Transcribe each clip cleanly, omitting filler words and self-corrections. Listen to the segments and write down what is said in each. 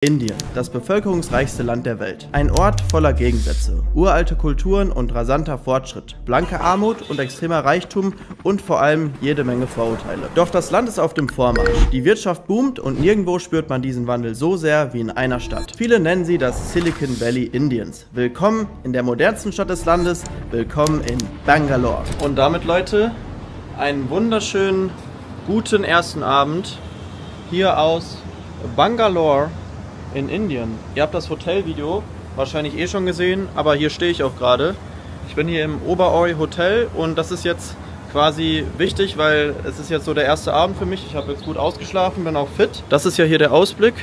Indien, das bevölkerungsreichste Land der Welt. Ein Ort voller Gegensätze, uralte Kulturen und rasanter Fortschritt, blanke Armut und extremer Reichtum und vor allem jede Menge Vorurteile. Doch das Land ist auf dem Vormarsch. Die Wirtschaft boomt und nirgendwo spürt man diesen Wandel so sehr wie in einer Stadt. Viele nennen sie das Silicon Valley Indiens. Willkommen in der modernsten Stadt des Landes, willkommen in Bangalore. Und damit, Leute, einen wunderschönen, guten ersten Abend hier aus Bangalore in Indien. Ihr habt das Hotelvideo wahrscheinlich eh schon gesehen, aber hier stehe ich auch gerade. Ich bin hier im Oberoi Hotel und das ist jetzt quasi wichtig, weil es ist jetzt so der erste Abend für mich. Ich habe jetzt gut ausgeschlafen, bin auch fit. Das ist ja hier der Ausblick.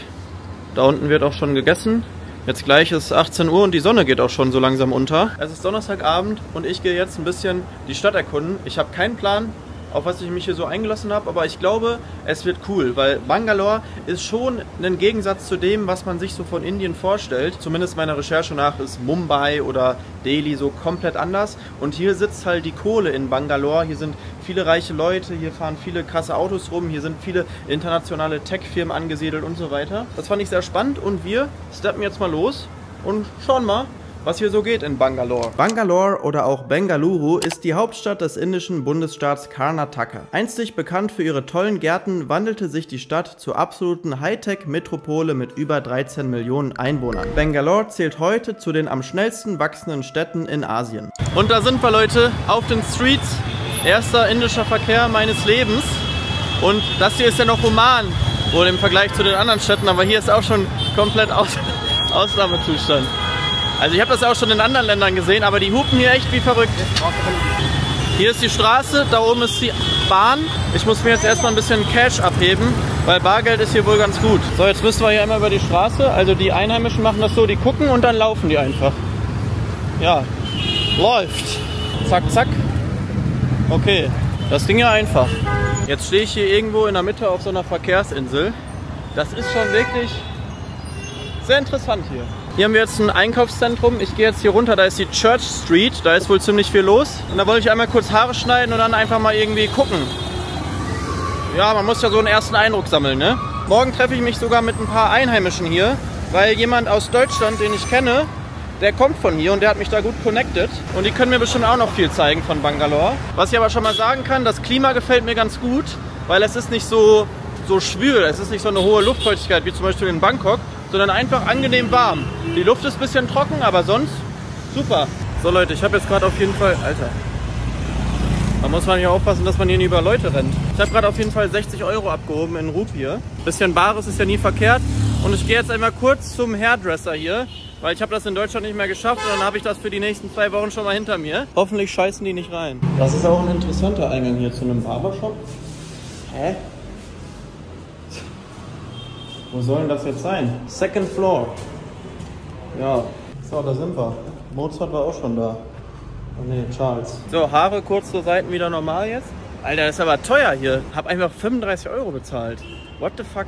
Da unten wird auch schon gegessen. Jetzt gleich ist 18 Uhr und die Sonne geht auch schon so langsam unter. Es ist Donnerstagabend und ich gehe jetzt ein bisschen die Stadt erkunden. Ich habe keinen Plan, auf was ich mich hier so eingelassen habe, aber ich glaube, es wird cool, weil Bangalore ist schon ein Gegensatz zu dem, was man sich so von Indien vorstellt. Zumindest meiner Recherche nach ist Mumbai oder Delhi so komplett anders. Und hier sitzt halt die Kohle in Bangalore. Hier sind viele reiche Leute, hier fahren viele krasse Autos rum, hier sind viele internationale Tech-Firmen angesiedelt und so weiter. Das fand ich sehr spannend und wir steppen jetzt mal los und schauen mal, was hier so geht in Bangalore. Bangalore oder auch Bengaluru ist die Hauptstadt des indischen Bundesstaats Karnataka. Einstig bekannt für ihre tollen Gärten, wandelte sich die Stadt zur absoluten Hightech-Metropole mit über 13 Millionen Einwohnern. Bangalore zählt heute zu den am schnellsten wachsenden Städten in Asien. Und da sind wir, Leute, auf den Streets. Erster indischer Verkehr meines Lebens. Und das hier ist ja noch human, wohl im Vergleich zu den anderen Städten, aber hier ist auch schon komplett Ausnahmezustand. Also ich habe das auch schon in anderen Ländern gesehen, aber die hupen hier echt wie verrückt. Hier ist die Straße, da oben ist die Bahn. Ich muss mir jetzt erstmal ein bisschen Cash abheben, weil Bargeld ist hier wohl ganz gut. So, jetzt müssen wir hier einmal über die Straße. Also die Einheimischen machen das so, die gucken und dann laufen die einfach. Ja, läuft. Zack, zack. Okay, das ging ja einfach. Jetzt stehe ich hier irgendwo in der Mitte auf so einer Verkehrsinsel. Das ist schon wirklich sehr interessant hier. Hier haben wir jetzt ein Einkaufszentrum. Ich gehe jetzt hier runter, da ist die Church Street. Da ist wohl ziemlich viel los. Und da wollte ich einmal kurz Haare schneiden und dann einfach mal irgendwie gucken. Ja, man muss ja so einen ersten Eindruck sammeln, ne? Morgen treffe ich mich sogar mit ein paar Einheimischen hier, weil jemand aus Deutschland, den ich kenne, der kommt von hier und der hat mich da gut connected. Und die können mir bestimmt auch noch viel zeigen von Bangalore. Was ich aber schon mal sagen kann, das Klima gefällt mir ganz gut, weil es ist nicht so schwül, es ist nicht so eine hohe Luftfeuchtigkeit wie zum Beispiel in Bangkok, sondern einfach angenehm warm. Die Luft ist ein bisschen trocken, aber sonst super. So Leute, ich habe jetzt gerade auf jeden Fall... Alter. Da muss man hier aufpassen, dass man hier nicht über Leute rennt. Ich habe gerade auf jeden Fall 60 € abgehoben in Rupie. Bisschen Bares ist ja nie verkehrt. Und ich gehe jetzt einmal kurz zum Hairdresser hier, weil ich habe das in Deutschland nicht mehr geschafft und dann habe ich das für die nächsten 2 Wochen schon mal hinter mir. Hoffentlich scheißen die nicht rein. Das ist auch ein interessanter Eingang hier zu einem Barbershop. Hä? Wo soll denn das jetzt sein? Second Floor. Ja, so, da sind wir. Mozart war auch schon da. Oh ne, Charles. So, Haare kurz zur Seiten wieder normal jetzt. Alter, das ist aber teuer hier. Hab einfach 35 € bezahlt. What the fuck?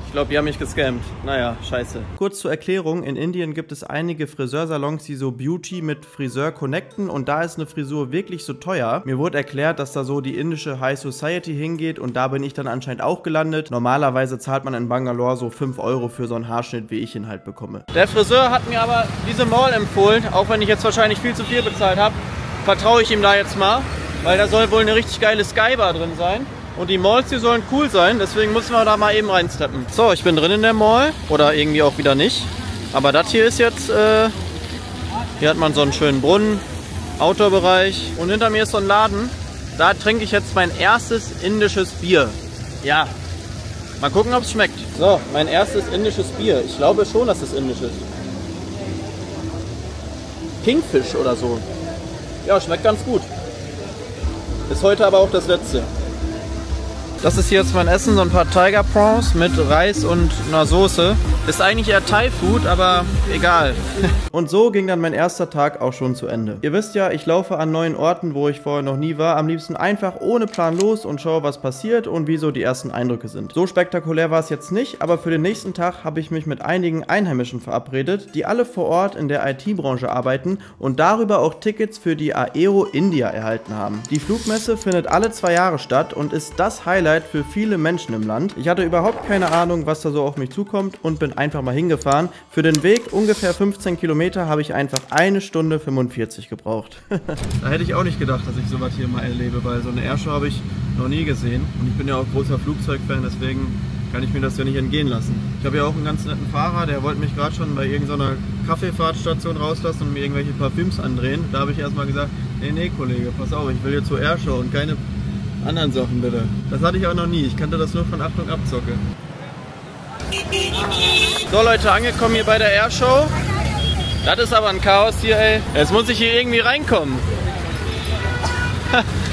Ich glaube, die haben mich gescammt. Naja, scheiße. Kurz zur Erklärung, in Indien gibt es einige Friseursalons, die so Beauty mit Friseur connecten und da ist eine Frisur wirklich so teuer. Mir wurde erklärt, dass da so die indische High Society hingeht und da bin ich dann anscheinend auch gelandet. Normalerweise zahlt man in Bangalore so 5 € für so einen Haarschnitt, wie ich ihn halt bekomme. Der Friseur hat mir aber diese Mall empfohlen, auch wenn ich jetzt wahrscheinlich viel zu viel bezahlt habe. Vertraue ich ihm da jetzt mal, weil da soll wohl eine richtig geile Skybar drin sein. Und die Malls hier sollen cool sein, deswegen müssen wir da mal eben reinsteppen. So, ich bin drin in der Mall. Oder irgendwie auch wieder nicht. Aber das hier ist jetzt, hier hat man so einen schönen Brunnen, Outdoor-Bereich. Und hinter mir ist so ein Laden. Da trinke ich jetzt mein erstes indisches Bier. Ja, mal gucken, ob es schmeckt. So, mein erstes indisches Bier. Ich glaube schon, dass es indisch ist. Kingfish oder so. Ja, schmeckt ganz gut. Ist heute aber auch das letzte. Das ist hier jetzt mein Essen, so ein paar Tiger Prawns mit Reis und einer Soße. Ist eigentlich eher Thai-Food, aber egal. Und so ging dann mein erster Tag auch schon zu Ende. Ihr wisst ja, ich laufe an neuen Orten, wo ich vorher noch nie war, am liebsten einfach ohne Plan los und schaue, was passiert und wie so die ersten Eindrücke sind. So spektakulär war es jetzt nicht, aber für den nächsten Tag habe ich mich mit einigen Einheimischen verabredet, die alle vor Ort in der IT-Branche arbeiten und darüber auch Tickets für die Aero India erhalten haben. Die Flugmesse findet alle 2 Jahre statt und ist das Highlight Highlight für viele Menschen im Land. Ich hatte überhaupt keine Ahnung, was da so auf mich zukommt und bin einfach mal hingefahren. Für den Weg, ungefähr 15 Kilometer, habe ich einfach 1 Stunde 45 gebraucht. Da hätte ich auch nicht gedacht, dass ich sowas hier mal erlebe, weil so eine Airshow habe ich noch nie gesehen. Und ich bin ja auch großer Flugzeugfan, deswegen kann ich mir das ja nicht entgehen lassen. Ich habe ja auch einen ganz netten Fahrer, der wollte mich gerade schon bei irgendeiner Kaffeefahrtstation rauslassen und mir irgendwelche Parfüms andrehen. Da habe ich erstmal gesagt, nee Kollege, pass auf, ich will hier zur Airshow und keine anderen Sachen bitte. Das hatte ich auch noch nie, ich kannte das nur von Achtung Abzocke. So Leute, angekommen hier bei der Airshow. Das ist aber ein Chaos hier, ey. Jetzt muss ich hier irgendwie reinkommen.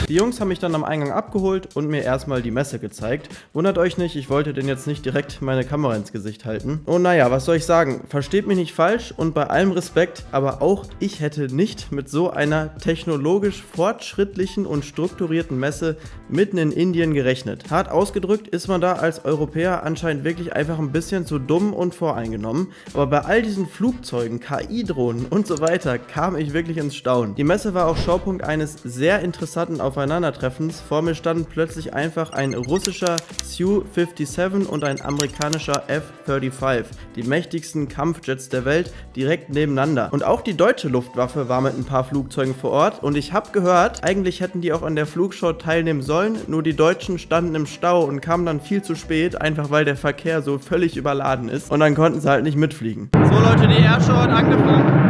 Die Jungs haben mich dann am Eingang abgeholt und mir erstmal die Messe gezeigt. Wundert euch nicht, ich wollte denen jetzt nicht direkt meine Kamera ins Gesicht halten. Und naja, was soll ich sagen? Versteht mich nicht falsch und bei allem Respekt, aber auch ich hätte nicht mit so einer technologisch fortschrittlichen und strukturierten Messe mitten in Indien gerechnet. Hart ausgedrückt ist man da als Europäer anscheinend wirklich einfach ein bisschen zu dumm und voreingenommen. Aber bei all diesen Flugzeugen, KI-Drohnen und so weiter kam ich wirklich ins Staunen. Die Messe war auch Schaupunkt eines sehr interessanten Aufeinandertreffens. Vor mir standen plötzlich einfach ein russischer Su-57 und ein amerikanischer F-35, die mächtigsten Kampfjets der Welt, direkt nebeneinander. Und auch die deutsche Luftwaffe war mit ein paar Flugzeugen vor Ort und ich habe gehört, eigentlich hätten die auch an der Flugshow teilnehmen sollen, nur die Deutschen standen im Stau und kamen dann viel zu spät, einfach weil der Verkehr so völlig überladen ist und dann konnten sie halt nicht mitfliegen. So Leute, die Airshow hat angefangen.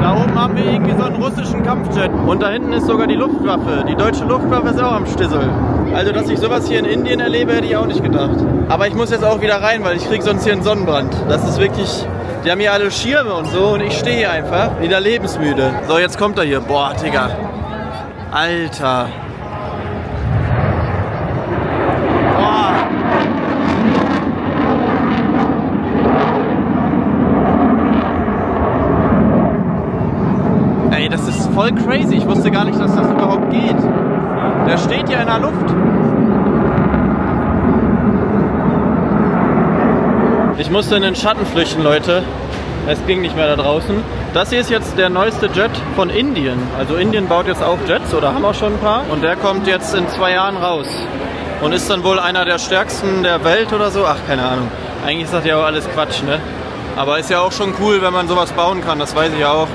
Da oben haben wir irgendwie so einen russischen Kampfjet und da hinten ist sogar die Luftwaffe. Die deutsche Luftwaffe ist auch am Stissel. Also, dass ich sowas hier in Indien erlebe, hätte ich auch nicht gedacht. Aber ich muss jetzt auch wieder rein, weil ich kriege sonst hier einen Sonnenbrand. Das ist wirklich... Die haben hier alle Schirme und so und ich stehe hier einfach wieder lebensmüde. So, jetzt kommt er hier. Boah, Digga. Alter. Das ist voll crazy. Ich wusste gar nicht, dass das überhaupt geht. Der steht ja in der Luft. Ich musste in den Schatten flüchten, Leute. Es ging nicht mehr da draußen. Das hier ist jetzt der neueste Jet von Indien. Also Indien baut jetzt auch Jets oder haben auch schon ein paar. Und der kommt jetzt in 2 Jahren raus. Und ist dann wohl einer der stärksten der Welt oder so. Ach, keine Ahnung. Eigentlich ist das ja auch alles Quatsch, ne? Aber ist ja auch schon cool, wenn man sowas bauen kann. Das weiß ich ja auch.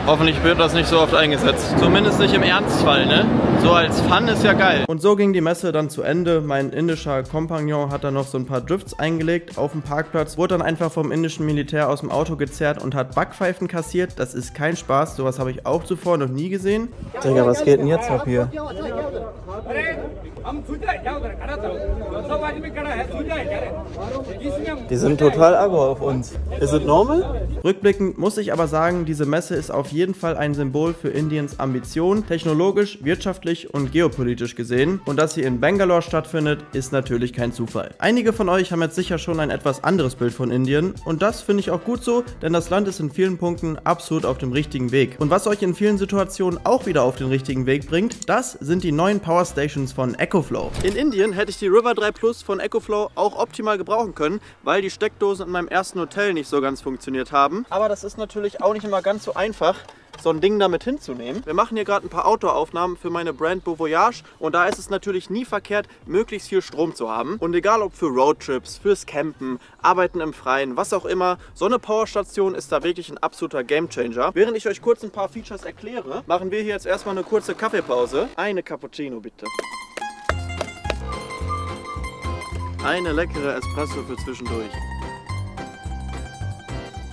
Hoffentlich wird das nicht so oft eingesetzt. Zumindest nicht im Ernstfall, ne? So als Fun ist ja geil. Und so ging die Messe dann zu Ende. Mein indischer Kompagnon hat dann noch so ein paar Drifts eingelegt auf dem Parkplatz. Wurde dann einfach vom indischen Militär aus dem Auto gezerrt und hat Backpfeifen kassiert. Das ist kein Spaß. Sowas habe ich auch zuvor noch nie gesehen. Digga, was geht denn jetzt ab hier? Die sind total aggro auf uns. Ist es normal? Rückblickend muss ich aber sagen, diese Messe ist auf jeden Fall ein Symbol für Indiens Ambition, technologisch, wirtschaftlich und geopolitisch gesehen. Und dass sie in Bangalore stattfindet, ist natürlich kein Zufall. Einige von euch haben jetzt sicher schon ein etwas anderes Bild von Indien und das finde ich auch gut so, denn das Land ist in vielen Punkten absolut auf dem richtigen Weg. Und was euch in vielen Situationen auch wieder auf den richtigen Weg bringt, das sind die neuen Power Stations von EcoFlow. In Indien hätte ich die River 3 Plus von EcoFlow auch optimal gebrauchen können, weil die Steckdosen in meinem ersten Hotel nicht so ganz funktioniert haben. Aber das ist natürlich auch nicht immer ganz so einfach, so ein Ding damit hinzunehmen. Wir machen hier gerade ein paar Outdoor-Aufnahmen für meine Brand Beau Voyage und da ist es natürlich nie verkehrt, möglichst viel Strom zu haben. Und egal ob für Roadtrips, fürs Campen, Arbeiten im Freien, was auch immer, so eine Powerstation ist da wirklich ein absoluter Gamechanger. Während ich euch kurz ein paar Features erkläre, machen wir hier jetzt erstmal eine kurze Kaffeepause. Eine Cappuccino bitte. Eine leckere Espresso für zwischendurch.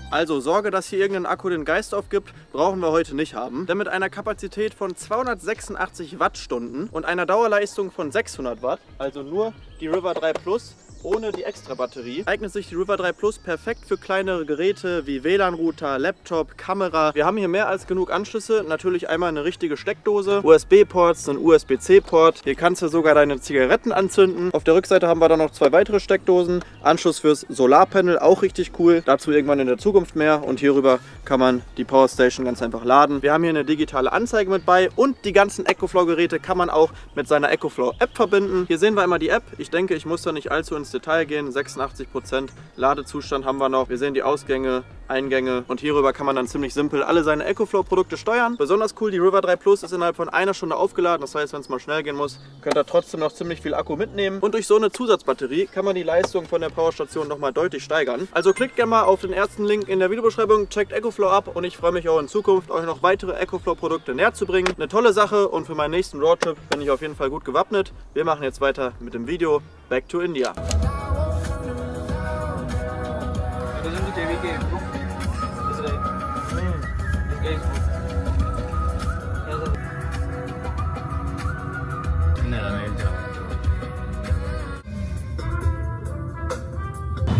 Also Sorge, dass hier irgendein Akku den Geist aufgibt, brauchen wir heute nicht haben. Denn mit einer Kapazität von 286 Wattstunden und einer Dauerleistung von 600 Watt, also nur die River 3 Plus, ohne die extra Batterie, eignet sich die River 3 Plus perfekt für kleinere Geräte wie WLAN-Router, Laptop, Kamera. Wir haben hier mehr als genug Anschlüsse, natürlich einmal eine richtige Steckdose, USB-Ports, einen USB-C-Port. Hier kannst du sogar deine Zigaretten anzünden. Auf der Rückseite haben wir dann noch 2 weitere Steckdosen, Anschluss fürs Solarpanel, auch richtig cool. Dazu irgendwann in der Zukunft mehr und hierüber kann man die Powerstation ganz einfach laden. Wir haben hier eine digitale Anzeige mit bei und die ganzen EcoFlow-Geräte kann man auch mit seiner EcoFlow-App verbinden. Hier sehen wir einmal die App. Ich denke, ich muss da nicht allzu ins Detail gehen. 86% Ladezustand haben wir noch. Wir sehen die Ausgänge, Eingänge und hierüber kann man dann ziemlich simpel alle seine EcoFlow-Produkte steuern. Besonders cool, die River 3 Plus ist innerhalb von einer Stunde aufgeladen. Das heißt, wenn es mal schnell gehen muss, könnt ihr trotzdem noch ziemlich viel Akku mitnehmen. Und durch so eine Zusatzbatterie kann man die Leistung von der Powerstation nochmal deutlich steigern. Also klickt gerne mal auf den ersten Link in der Videobeschreibung, checkt EcoFlow ab und ich freue mich auch in Zukunft, euch noch weitere EcoFlow-Produkte näher zu bringen. Eine tolle Sache und für meinen nächsten Roadtrip bin ich auf jeden Fall gut gewappnet. Wir machen jetzt weiter mit dem Video Back to India.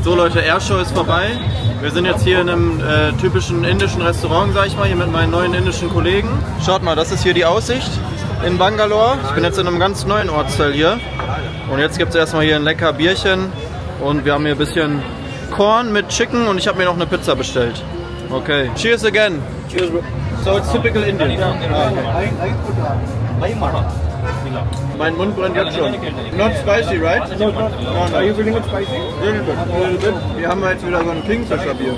So Leute, Airshow ist vorbei. Wir sind jetzt hier in einem typischen indischen Restaurant, sag ich mal, hier mit meinen neuen indischen Kollegen. Schaut mal, das ist hier die Aussicht in Bangalore. Ich bin jetzt in einem ganz neuen Ortsteil hier. Und jetzt gibt es erstmal hier ein lecker Bierchen. Und wir haben hier ein bisschen Corn mit Chicken und ich habe mir noch eine Pizza bestellt. Okay. Cheers again. Cheers, bro. So it's typical Indian. Mein Mund brennt jetzt schon. Not spicy, right? No, no. Are you feeling it spicy? Little bit. A little bit. Wir haben jetzt wieder so ein Kingfisher-Bier.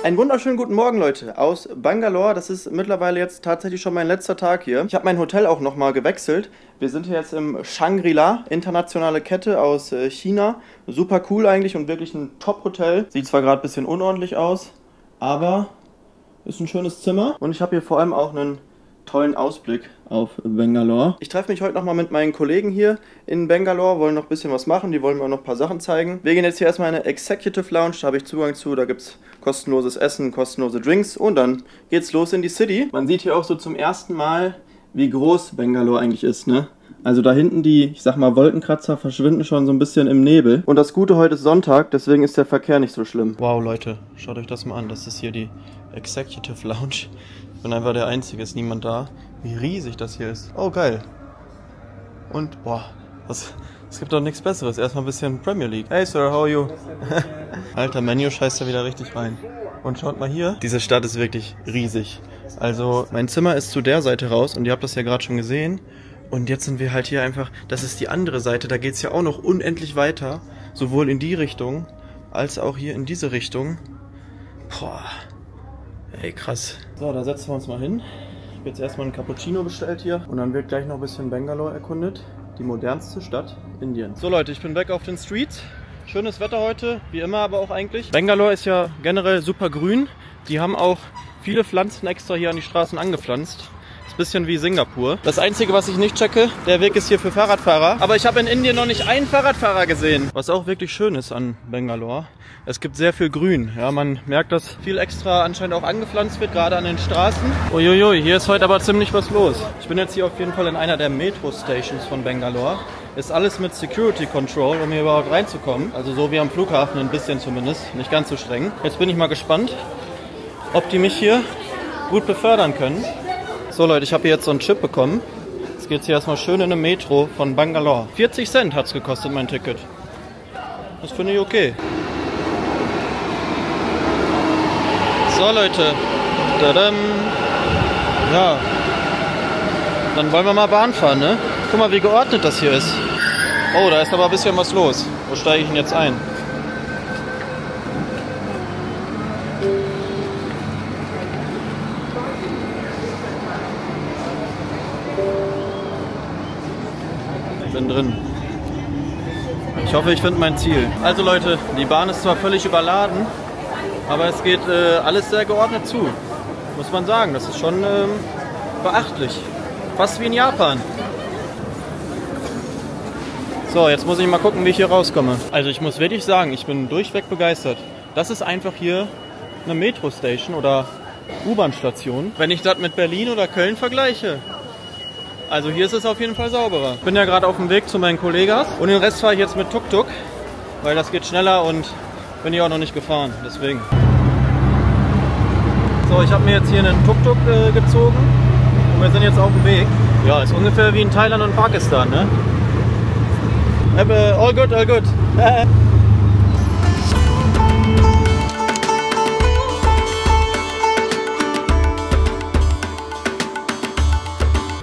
Einen wunderschönen guten Morgen, Leute, aus Bangalore. Das ist mittlerweile jetzt tatsächlich schon mein letzter Tag hier. Ich habe mein Hotel auch nochmal gewechselt. Wir sind hier jetzt im Shangri-La, internationale Kette aus China. Super cool eigentlich und wirklich ein Top-Hotel. Sieht zwar gerade ein bisschen unordentlich aus, aber ist ein schönes Zimmer. Und ich habe hier vor allem auch einen tollen Ausblick auf Bangalore. Ich treffe mich heute nochmal mit meinen Kollegen hier in Bangalore, wollen noch ein bisschen was machen, die wollen mir auch noch ein paar Sachen zeigen. Wir gehen jetzt hier erstmal in eine Executive Lounge, da habe ich Zugang zu, da gibt es kostenloses Essen, kostenlose Drinks und dann geht's los in die City. Man sieht hier auch so zum ersten Mal, wie groß Bangalore eigentlich ist, ne? Also da hinten die, ich sag mal, Wolkenkratzer verschwinden schon so ein bisschen im Nebel. Und das Gute, heute ist Sonntag, deswegen ist der Verkehr nicht so schlimm. Wow, Leute, schaut euch das mal an. Das ist hier die Executive Lounge. Ich bin einfach der Einzige, ist niemand da. Wie riesig das hier ist. Oh, geil. Und, boah, es gibt doch nichts Besseres. Erstmal ein bisschen Premier League. Hey, Sir, how are you? Alter, Menu scheißt da wieder richtig rein. Und schaut mal hier, diese Stadt ist wirklich riesig. Also, mein Zimmer ist zu der Seite raus und ihr habt das ja gerade schon gesehen. Und jetzt sind wir halt hier einfach, das ist die andere Seite, da geht es ja auch noch unendlich weiter. Sowohl in die Richtung, als auch hier in diese Richtung. Boah, ey krass. So, da setzen wir uns mal hin. Ich habe jetzt erstmal einen Cappuccino bestellt hier. Und dann wird gleich noch ein bisschen Bangalore erkundet. Die modernste Stadt Indiens. So Leute, ich bin weg auf den Streets. Schönes Wetter heute, wie immer aber auch eigentlich. Bangalore ist ja generell super grün. Die haben auch viele Pflanzen extra hier an die Straßen angepflanzt. Bisschen wie Singapur. Das Einzige, was ich nicht checke, der Weg ist hier für Fahrradfahrer. Aber ich habe in Indien noch nicht einen Fahrradfahrer gesehen. Was auch wirklich schön ist an Bangalore. Es gibt sehr viel Grün. Ja, man merkt, dass viel extra anscheinend auch angepflanzt wird, gerade an den Straßen. Uiuiui, hier ist heute aber ziemlich was los. Ich bin jetzt hier auf jeden Fall in einer der Metro-Stations von Bangalore. Ist alles mit Security Control, um hier überhaupt reinzukommen. Also so wie am Flughafen, ein bisschen zumindest. Nicht ganz so streng. Jetzt bin ich mal gespannt, ob die mich hier gut befördern können. So Leute, ich habe hier jetzt so einen Chip bekommen. Jetzt geht es hier erstmal schön in eine Metro von Bangalore. 40 Cent hat es gekostet, mein Ticket. Das finde ich okay. So Leute. Tadam. Ja. Dann wollen wir mal Bahn fahren, ne? Guck mal, wie geordnet das hier ist. Oh, da ist aber ein bisschen was los. Wo steige ich denn jetzt ein? Bin drin. Ich hoffe, ich finde mein Ziel. Also Leute, die Bahn ist zwar völlig überladen, aber es geht alles sehr geordnet zu. Muss man sagen, das ist schon beachtlich. Fast wie in Japan. So, jetzt muss ich mal gucken, wie ich hier rauskomme. Also ich muss wirklich sagen, ich bin durchweg begeistert. Das ist einfach hier eine Metro-Station oder U-Bahn-Station. Wenn ich das mit Berlin oder Köln vergleiche. Also hier ist es auf jeden Fall sauberer. Ich bin ja gerade auf dem Weg zu meinen Kollegas und den Rest fahre ich jetzt mit Tuk-Tuk, weil das geht schneller und bin ich auch noch nicht gefahren, deswegen. So, ich habe mir jetzt hier einen Tuk-Tuk gezogen und wir sind jetzt auf dem Weg. Ja, ist ungefähr wie in Thailand und Pakistan, ne? All good, all good.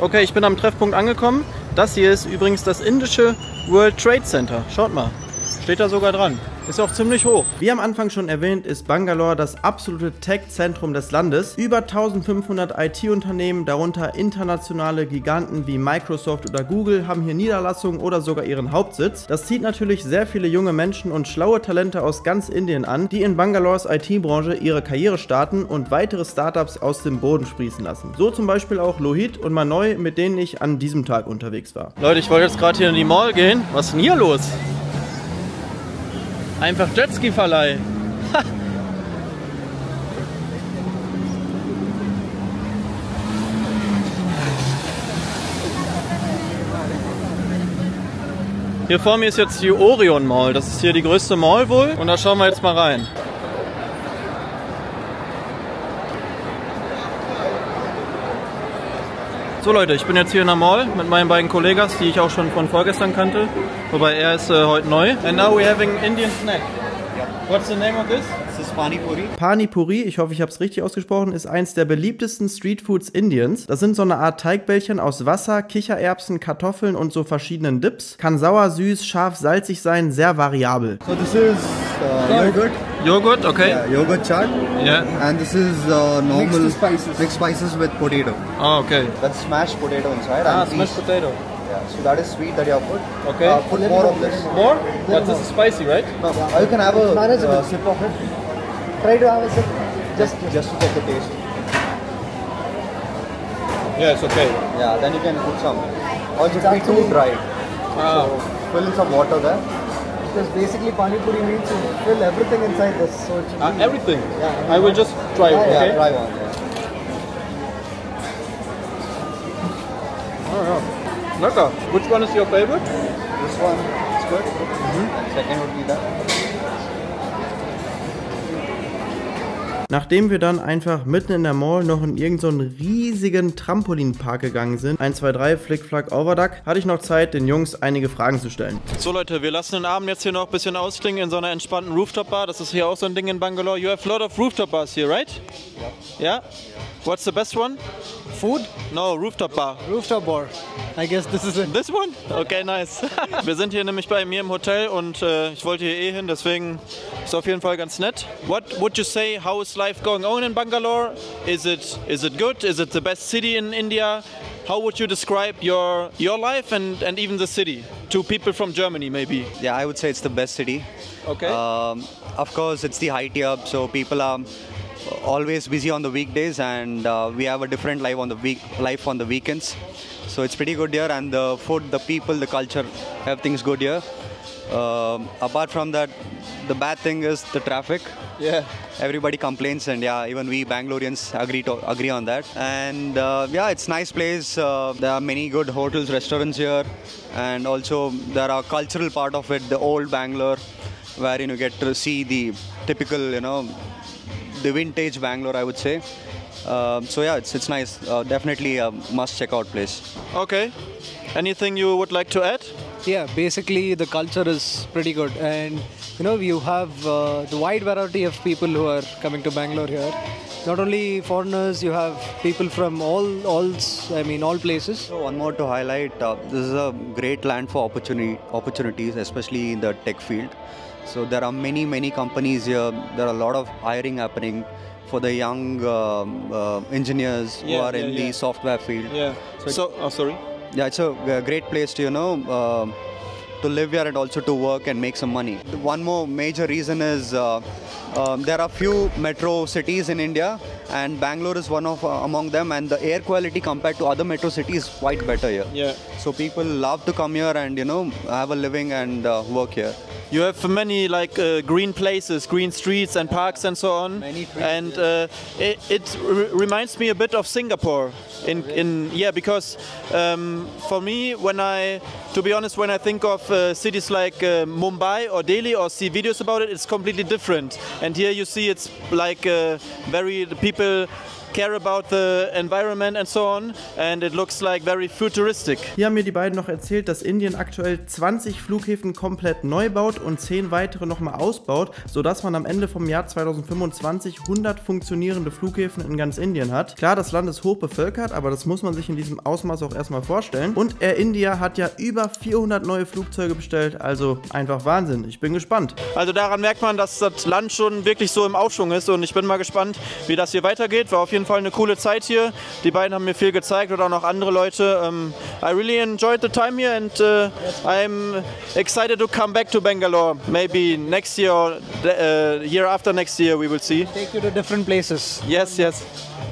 Okay, ich bin am Treffpunkt angekommen. Das hier ist übrigens das indische World Trade Center. Schaut mal, steht da sogar dran. Ist auch ziemlich hoch. Wie am Anfang schon erwähnt, ist Bangalore das absolute Tech-Zentrum des Landes. Über 1500 IT-Unternehmen, darunter internationale Giganten wie Microsoft oder Google, haben hier Niederlassungen oder sogar ihren Hauptsitz. Das zieht natürlich sehr viele junge Menschen und schlaue Talente aus ganz Indien an, die in Bangalores IT-Branche ihre Karriere starten und weitere Startups aus dem Boden sprießen lassen. So zum Beispiel auch Lohit und Manoy, mit denen ich an diesem Tag unterwegs war. Leute, ich wollte jetzt gerade hier in die Mall gehen. Was ist denn hier los? Einfach Jetski-Verleih. Hier vor mir ist jetzt die Orion Mall. Das ist hier die größte Mall wohl. Und da schauen wir jetzt mal rein. So Leute, ich bin jetzt hier in der Mall mit meinen beiden Kollegas, die ich auch schon von vorgestern kannte. Wobei er ist heute neu. And now we're having Indian snack. What's the name of this? This is Pani Puri. Pani Puri, ich hoffe, ich habe es richtig ausgesprochen, ist eins der beliebtesten Streetfoods Indiens. Das sind so eine Art Teigbällchen aus Wasser, Kichererbsen, Kartoffeln und so verschiedenen Dips. Kann sauer, süß, scharf, salzig sein, sehr variabel. So this is yogurt. Yogurt, okay. Yeah, yogurt chaat. Yeah. And this is normal mixed spices with potato. Oh, okay. That's smashed potato inside. Ah, and smashed potato. Yeah, so that is sweet that you have put. Okay. Put more of this. More? But this is spicy, right? No, you can have a sip of it. Try to have a sip. Just to check the taste. Yeah, it's okay. Yeah, then you can put some. Also, it's not too dry. Ah. So fill in some water there. Because basically Pani Puri means you fill everything inside this. So it should be Everything? Yeah. I will just try it, okay? Yeah, try one. Yeah. Lecker. Which one is your favorite? This one is good. And second would be that. Nachdem wir dann einfach mitten in der Mall noch in irgendeinen riesigen Trampolinpark gegangen sind, 1, 2, 3, Flick, Flack, Overduck, hatte ich noch Zeit, den Jungs einige Fragen zu stellen. So Leute, wir lassen den Abend jetzt hier noch ein bisschen ausklingen in so einer entspannten Rooftop-Bar. Das ist hier auch so ein Ding in Bangalore. You have a lot of rooftop-bars here, right? Yeah. Yeah? What's the best one? Food? No, rooftop bar. Rooftop bar. I guess this is it. This one? Okay, nice. Wir sind hier nämlich bei mir im Hotel und ich wollte hier eh hin, deswegen ist auf jeden Fall ganz nett. What would you say, how is life going on in Bangalore? Is it good? Is it the best city in India? How would you describe your life and even the city to people from Germany maybe? Yeah, I would say it's the best city. Okay. Of course, it's the IT hub, so people are always busy on the weekdays, and we have a different life on the weekends. So it's pretty good here, and the food, the people, the culture, everything's good here. Apart from that, the bad thing is the traffic. Yeah. Everybody complains, and yeah, even we Bangaloreans agree on that. And yeah, it's a nice place. There are many good hotels, restaurants here, and also there are cultural part of it, the old Bangalore, where you get to see the typical, the vintage Bangalore, I would say. So yeah, it's nice. Definitely a must check out place. Okay. Anything you would like to add? Yeah, basically the culture is pretty good, and you have the wide variety of people who are coming to Bangalore here. Not only foreigners, you have people from all places. So one more to highlight, this is a great land for opportunities, especially in the tech field. So there are many companies here. There are a lot of hiring happening for the young engineers who are in the software field. Yeah. Sorry. Yeah, it's a great place to to live here and also to work and make some money. One more major reason is there are few metro cities in India, and Bangalore is one of among them, and the air quality compared to other metro cities is quite better here. Yeah. So people love to come here and have a living and work here. You have many green places, green streets and parks and so on. Many trees, and it reminds me a bit of Singapore. Because for me, when I think of cities like Mumbai or Delhi or see videos about it, it's completely different. And here you see it's like the people care about the environment and so on, and it looks like very futuristic. Hier haben mir die beiden noch erzählt, dass Indien aktuell 20 Flughäfen komplett neu baut und 10 weitere nochmal ausbaut, sodass man am Ende vom Jahr 2025 100 funktionierende Flughäfen in ganz Indien hat. Klar, das Land ist hoch bevölkert, aber das muss man sich in diesem Ausmaß auch erstmal vorstellen. Und Air India hat ja über 400 neue Flugzeuge bestellt, also einfach Wahnsinn. Ich bin gespannt. Also daran merkt man, dass das Land schon wirklich so im Aufschwung ist und ich bin mal gespannt, wie das hier weitergeht. War auf jeden Fall eine coole Zeit hier. Die beiden haben mir viel gezeigt oder auch noch andere Leute. I really enjoyed the time here and I'm excited to come back to Bangalore. Maybe next year or year after next year we will see. Take you to different places. Yes, yes.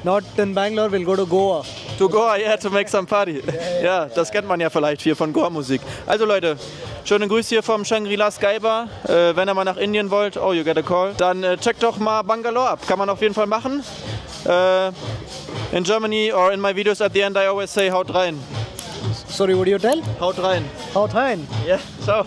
Not in Bangalore, we'll go to Goa. To Goa, yeah, to make some party. Ja, das kennt man ja vielleicht hier von Goa-Musik. Also Leute, schöne Grüße hier vom Shangri-La Skybar. Wenn ihr mal nach Indien wollt, oh, you get a call, dann checkt doch mal Bangalore ab. Kann man auf jeden Fall machen. In Germany or in my videos at the end I always say, haut rein. Sorry, what do you tell? Haut rein. Haut rein. Ja, ciao.